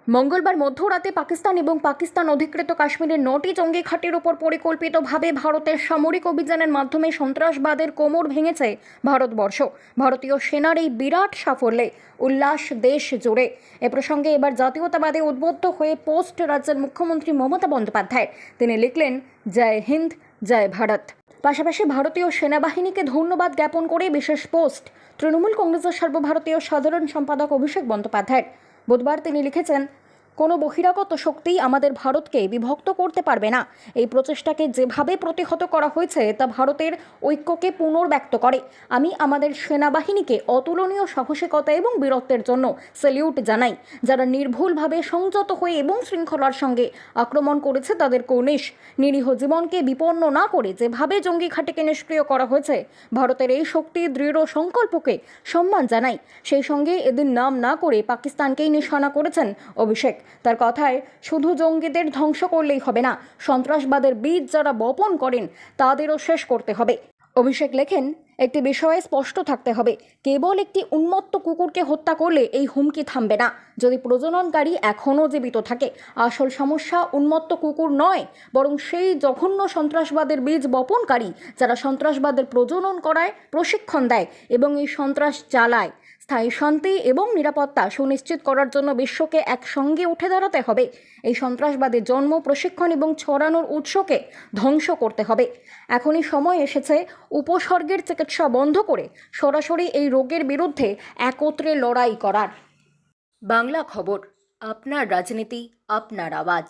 মঙ্গলবার মধ্যরাতে পাকিস্তান এবং পাকিস্তান অধিকৃত কাশ্মীরের 9টি জঙ্গি ঘাঁটির উপর পরিকল্পিতভাবে ভারতের সামরিক অভিযানের মাধ্যমে সন্ত্রাসবাদের কোমর ভেঙেছে ভারতবর্ষ। ভারতীয় সেনার এই বিরাট সাফল্যে উল্লাস দেশ জুড়ে। এ প্রসঙ্গে এবার জাতীয়তাবাদে উদ্বুদ্ধ হয়ে পোস্ট রাজ্যের মুখ্যমন্ত্রী মমতা বন্দ্যোপাধ্যায়। তিনি লিখলেন, জয় হিন্দ, জয় ভারত। পাশাপাশি ভারতীয় সেনাবাহিনীকে ধন্যবাদ জ্ঞাপন করে বিশেষ পোস্ট তৃণমূল কংগ্রেসের সর্বভারতীয় সাধারণ সম্পাদক অভিষেক বন্দ্যোপাধ্যায়। বুধবার তিনি লিখেছেন, কোনো বহিরাগত শক্তি আমাদের ভারতকে বিভক্ত করতে পারবে না। এই প্রচেষ্টাকে যেভাবে প্রতিহত করা হয়েছে তা ভারতের ঐক্যকে পুনর্ব্যক্ত করে। আমি আমাদের সেনাবাহিনীকে অতুলনীয় সাহসিকতা এবং বীরত্বের জন্য স্যালিউট জানাই। যারা নির্ভুলভাবে সংযত হয়ে এবং শৃঙ্খলার সঙ্গে আক্রমণ করেছে তাদের কর্নিশ নিরীহ জীবনকে বিপন্ন না করে যেভাবে জঙ্গি ঘাঁটিকে নিষ্ক্রিয় করা হয়েছে, ভারতের এই শক্তি দৃঢ় সংকল্পকে সম্মান জানাই। সেই সঙ্গে এদিন নাম না করে পাকিস্তানকেই নিশানা করেছেন অভিষেক। তার কথায়, শুধু জঙ্গিদের ধ্বংস করলেই হবে না, সন্ত্রাসবাদের বীজ যারা বপন করেন তাদেরও শেষ করতে হবে। অভিষেক লেখেন, একটি বিষয়ে স্পষ্ট থাকতে হবে, কেবল একটি উন্মত্ত কুকুরকে হত্যা করলে এই হুমকি থামবে না। যদি প্রজননকারী এখনও জীবিত থাকে, আসল সমস্যা উন্মত্ত কুকুর নয়, বরং সেই জঘন্য সন্ত্রাসবাদের বীজ বপনকারী যারা সন্ত্রাসবাদের প্রজনন করায়, প্রশিক্ষণ দেয় এবং এই সন্ত্রাস চালায়। স্থায়ী শান্তি এবং নিরাপত্তা সুনিশ্চিত করার জন্য বিশ্বকে একসঙ্গে উঠে দাঁড়াতে হবে। এই সন্ত্রাসবাদের জন্ম, প্রশিক্ষণ এবং ছড়ানোর উৎসকে ধ্বংস করতে হবে। এখনই সময় এসেছে উপসর্গের চিকিৎসা বন্ধ করে সরাসরি এই রোগের বিরুদ্ধে একত্রে লড়াই করার। বাংলা খবর, আপনার রাজনীতি, আপনার আওয়াজ।